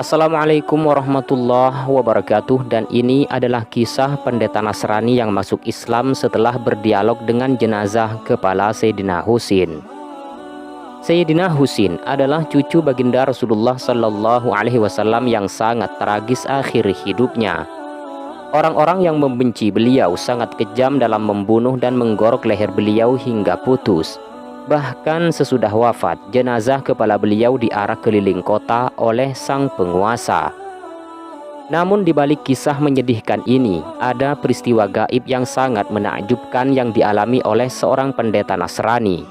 Assalamualaikum warahmatullahi wabarakatuh. Dan ini adalah kisah pendeta Nasrani yang masuk Islam setelah berdialog dengan jenazah kepala Sayyidina Husin. Sayyidina Husin adalah cucu baginda Rasulullah Sallallahu Alaihi Wasallam yang sangat tragis akhir hidupnya. Orang-orang yang membenci beliau sangat kejam dalam membunuh dan menggorok leher beliau hingga putus. Bahkan sesudah wafat, jenazah kepala beliau diarak keliling kota oleh sang penguasa. Namun di balik kisah menyedihkan ini, ada peristiwa gaib yang sangat menakjubkan yang dialami oleh seorang pendeta Nasrani.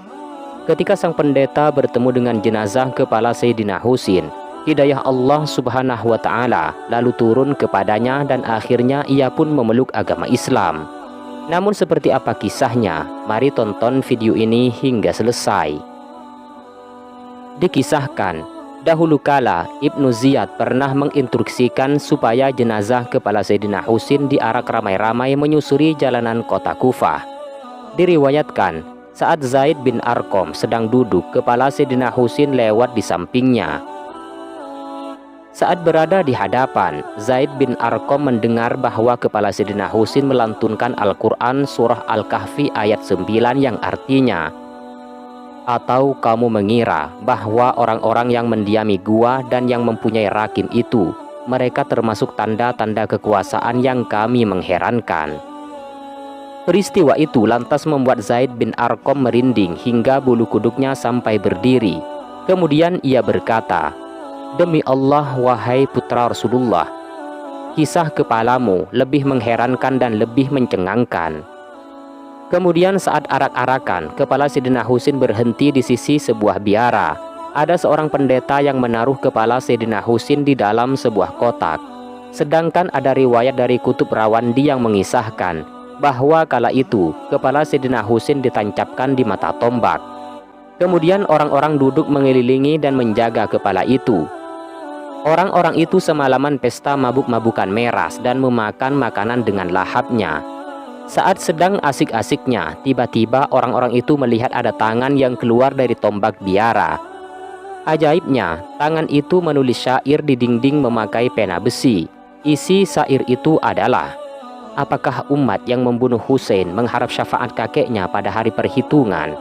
Ketika sang pendeta bertemu dengan jenazah kepala Sayyidina Husin, hidayah Allah Subhanahu wa Ta'ala lalu turun kepadanya dan akhirnya ia pun memeluk agama Islam. Namun seperti apa kisahnya? Mari tonton video ini hingga selesai. Dikisahkan, dahulu kala Ibnu Ziyad pernah menginstruksikan supaya jenazah kepala Sayyidina Husin diarak ramai-ramai menyusuri jalanan kota Kufah. Diriwayatkan, saat Zaid bin Arqam sedang duduk, kepala Sayyidina Husin lewat di sampingnya. Saat berada di hadapan, Zaid bin Arqam mendengar bahwa kepala Sayyidina Husin melantunkan Al-Quran surah Al-Kahfi ayat 9 yang artinya, "Atau kamu mengira bahwa orang-orang yang mendiami gua dan yang mempunyai rakim itu, mereka termasuk tanda-tanda kekuasaan yang kami mengherankan." Peristiwa itu lantas membuat Zaid bin Arqam merinding hingga bulu kuduknya sampai berdiri. Kemudian ia berkata, "Demi Allah, wahai putra Rasulullah, kisah kepalamu lebih mengherankan dan lebih mencengangkan." Kemudian saat arak-arakan, kepala Sayyidina Husin berhenti di sisi sebuah biara. Ada seorang pendeta yang menaruh kepala Sayyidina Husin di dalam sebuah kotak. Sedangkan ada riwayat dari Kutub Rawandi yang mengisahkan bahwa kala itu kepala Sayyidina Husin ditancapkan di mata tombak. Kemudian orang-orang duduk mengelilingi dan menjaga kepala itu. Orang-orang itu semalaman pesta mabuk-mabukan meras dan memakan makanan dengan lahapnya. Saat sedang asik-asiknya, tiba-tiba orang-orang itu melihat ada tangan yang keluar dari tombak biara. Ajaibnya, tangan itu menulis syair di dinding memakai pena besi. Isi syair itu adalah, "Apakah umat yang membunuh Husain mengharap syafaat kakeknya pada hari perhitungan?"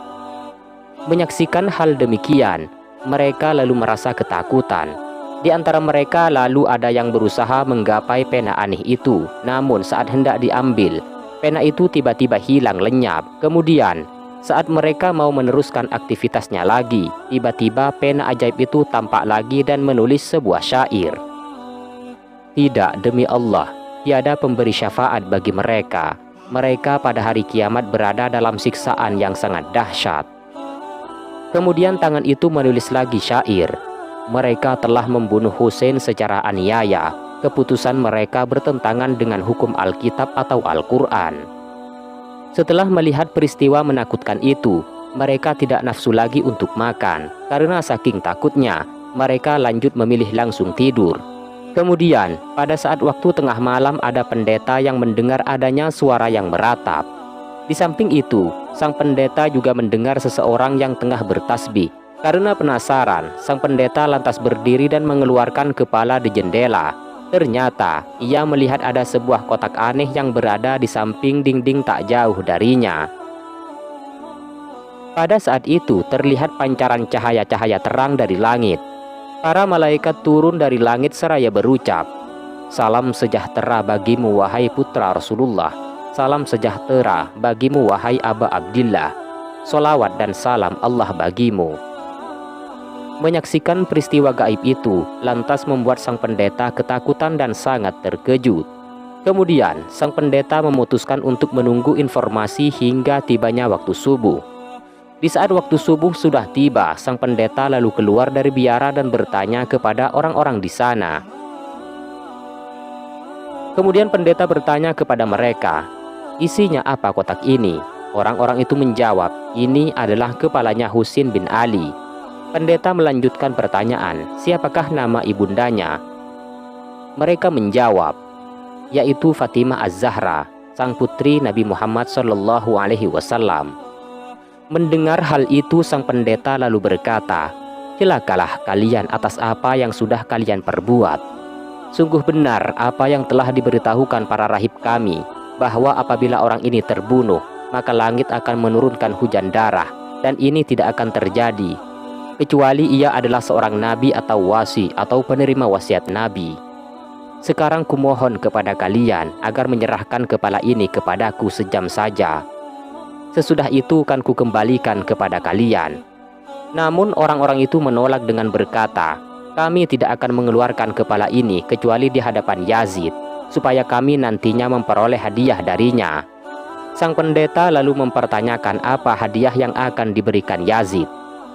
Menyaksikan hal demikian, mereka lalu merasa ketakutan. Di antara mereka lalu ada yang berusaha menggapai pena aneh itu. Namun saat hendak diambil, pena itu tiba-tiba hilang lenyap. Kemudian saat mereka mau meneruskan aktivitasnya lagi, tiba-tiba pena ajaib itu tampak lagi dan menulis sebuah syair. "Tidak, demi Allah, tiada pemberi syafaat bagi mereka. Mereka pada hari kiamat berada dalam siksaan yang sangat dahsyat." Kemudian tangan itu menulis lagi syair, "Mereka telah membunuh Husain secara aniaya. Keputusan mereka bertentangan dengan hukum Alkitab atau Al-Quran." Setelah melihat peristiwa menakutkan itu, mereka tidak nafsu lagi untuk makan. Karena saking takutnya, mereka lanjut memilih langsung tidur. Kemudian, pada saat waktu tengah malam ada pendeta yang mendengar adanya suara yang meratap. Di samping itu, sang pendeta juga mendengar seseorang yang tengah bertasbih. Karena penasaran, sang pendeta lantas berdiri dan mengeluarkan kepala di jendela. Ternyata, ia melihat ada sebuah kotak aneh yang berada di samping dinding tak jauh darinya. Pada saat itu, terlihat pancaran cahaya-cahaya terang dari langit. Para malaikat turun dari langit seraya berucap, "Salam sejahtera bagimu wahai putra Rasulullah. Salam sejahtera bagimu wahai Aba Abdillah. Solawat dan salam Allah bagimu." Menyaksikan peristiwa gaib itu lantas membuat sang pendeta ketakutan dan sangat terkejut. Kemudian sang pendeta memutuskan untuk menunggu informasi hingga tibanya waktu subuh. Di saat waktu subuh sudah tiba, sang pendeta lalu keluar dari biara dan bertanya kepada orang-orang di sana. Kemudian pendeta bertanya kepada mereka, "Isinya apa kotak ini?" Orang-orang itu menjawab, "Ini adalah kepalanya Husin bin Ali." Pendeta melanjutkan pertanyaan, "Siapakah nama ibundanya?" Mereka menjawab, yaitu Fatimah Az-Zahra, sang putri Nabi Muhammad SAW. Mendengar hal itu, sang pendeta lalu berkata, Celakalah kalian atas apa yang sudah kalian perbuat. Sungguh benar apa yang telah diberitahukan para rahib kami, bahwa apabila orang ini terbunuh, maka langit akan menurunkan hujan darah, dan ini tidak akan terjadi kecuali ia adalah seorang nabi atau wasi atau penerima wasiat nabi. Sekarang kumohon kepada kalian agar menyerahkan kepala ini kepadaku sejam saja. Sesudah itu kan kukembalikan kepada kalian. Namun orang-orang itu menolak dengan berkata, kami tidak akan mengeluarkan kepala ini kecuali di hadapan Yazid, supaya kami nantinya memperoleh hadiah darinya. Sang pendeta lalu mempertanyakan apa hadiah yang akan diberikan Yazid.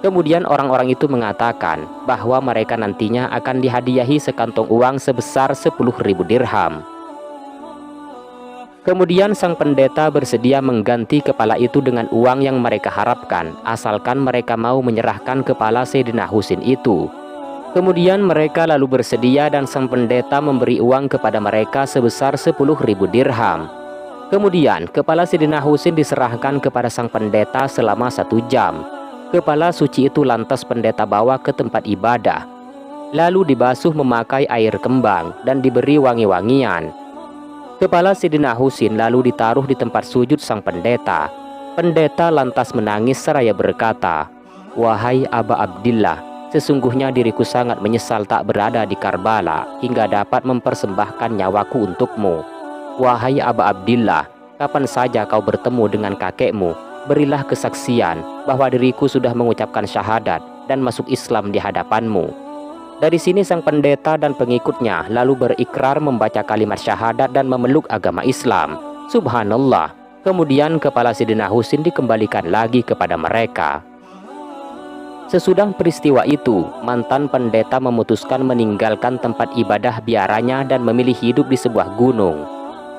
Kemudian orang-orang itu mengatakan bahwa mereka nantinya akan dihadiahi sekantong uang sebesar 10.000 dirham. Kemudian sang pendeta bersedia mengganti kepala itu dengan uang yang mereka harapkan, asalkan mereka mau menyerahkan kepala Sayyidina Husin itu. Kemudian mereka lalu bersedia dan sang pendeta memberi uang kepada mereka sebesar 10.000 dirham. Kemudian kepala Sayyidina Husin diserahkan kepada sang pendeta selama 1 jam. Kepala suci itu lantas pendeta bawa ke tempat ibadah, lalu dibasuh memakai air kembang dan diberi wangi-wangian. Kepala Sayyidina Husin lalu ditaruh di tempat sujud sang pendeta. Pendeta lantas menangis seraya berkata, wahai Aba Abdillah, sesungguhnya diriku sangat menyesal tak berada di Karbala hingga dapat mempersembahkan nyawaku untukmu. Wahai Aba Abdillah, kapan saja kau bertemu dengan kakekmu, berilah kesaksian bahwa diriku sudah mengucapkan syahadat dan masuk Islam di hadapanmu. Dari sini sang pendeta dan pengikutnya lalu berikrar membaca kalimat syahadat dan memeluk agama Islam. Subhanallah. Kemudian kepala Sayyidina Husin dikembalikan lagi kepada mereka. Sesudah peristiwa itu, mantan pendeta memutuskan meninggalkan tempat ibadah biaranya dan memilih hidup di sebuah gunung.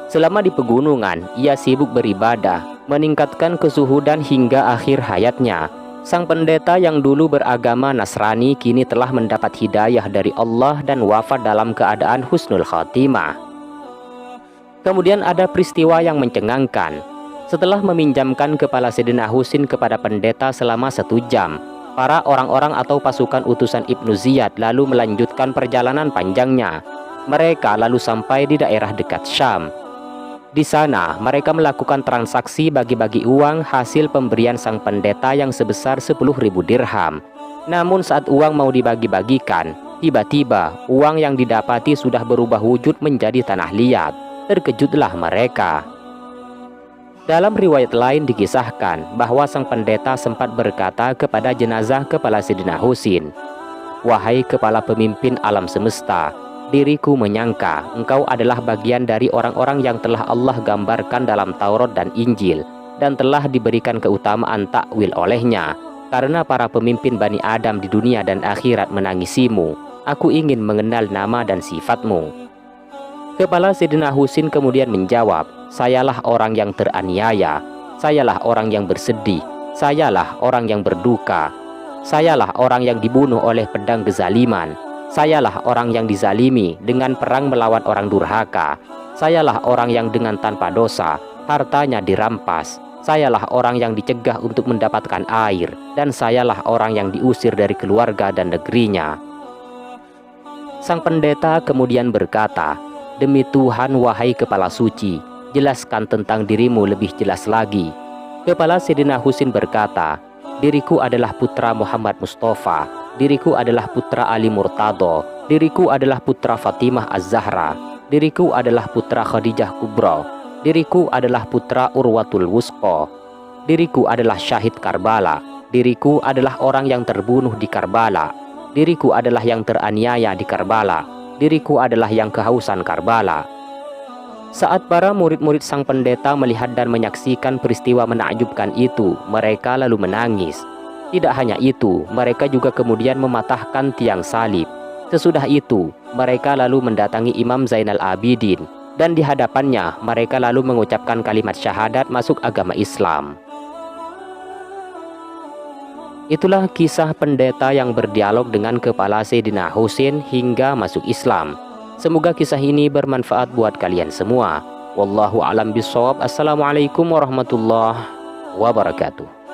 Selama di pegunungan, ia sibuk beribadah, meningkatkan kesuhudan hingga akhir hayatnya. Sang pendeta yang dulu beragama Nasrani kini telah mendapat hidayah dari Allah dan wafat dalam keadaan husnul khatimah. Kemudian ada peristiwa yang mencengangkan. Setelah meminjamkan kepala Sayyidina Husin kepada pendeta selama 1 jam, para orang-orang atau pasukan utusan Ibnu Ziyad lalu melanjutkan perjalanan panjangnya. Mereka lalu sampai di daerah dekat Syam. Di sana mereka melakukan transaksi bagi-bagi uang hasil pemberian sang pendeta yang sebesar 10.000 dirham. Namun saat uang mau dibagi-bagikan, tiba-tiba uang yang didapati sudah berubah wujud menjadi tanah liat. Terkejutlah mereka. Dalam riwayat lain dikisahkan bahwa sang pendeta sempat berkata kepada jenazah kepala Sayyidina Husin, wahai kepala pemimpin alam semesta, diriku menyangka engkau adalah bagian dari orang-orang yang telah Allah gambarkan dalam Taurat dan Injil dan telah diberikan keutamaan takwil olehnya. Karena para pemimpin Bani Adam di dunia dan akhirat menangisimu, aku ingin mengenal nama dan sifatmu. Kepala Sayyidina Husin kemudian menjawab, sayalah orang yang teraniaya, sayalah orang yang bersedih, sayalah orang yang berduka, sayalah orang yang dibunuh oleh pedang kezaliman, sayalah orang yang dizalimi dengan perang melawan orang durhaka. Sayalah orang yang dengan tanpa dosa hartanya dirampas. Sayalah orang yang dicegah untuk mendapatkan air. Dan sayalah orang yang diusir dari keluarga dan negerinya. Sang pendeta kemudian berkata, demi Tuhan wahai kepala suci, jelaskan tentang dirimu lebih jelas lagi. Kepala Sayyidina Husin berkata, diriku adalah putra Muhammad Mustafa, diriku adalah putra Ali Murtado, diriku adalah putra Fatimah Az-Zahra, diriku adalah putra Khadijah Kubra, diriku adalah putra Urwatul Wusqa, diriku adalah syahid Karbala, diriku adalah orang yang terbunuh di Karbala, diriku adalah yang teraniaya di Karbala, diriku adalah yang kehausan Karbala. Saat para murid-murid sang pendeta melihat dan menyaksikan peristiwa menakjubkan itu, mereka lalu menangis. Tidak hanya itu, mereka juga kemudian mematahkan tiang salib. Sesudah itu, mereka lalu mendatangi Imam Zainal Abidin, dan di hadapannya mereka lalu mengucapkan kalimat syahadat masuk agama Islam. Itulah kisah pendeta yang berdialog dengan kepala Sayyidina Husin hingga masuk Islam. Semoga kisah ini bermanfaat buat kalian semua. Wallahu a'lam bishawab. Assalamualaikum warahmatullahi wabarakatuh.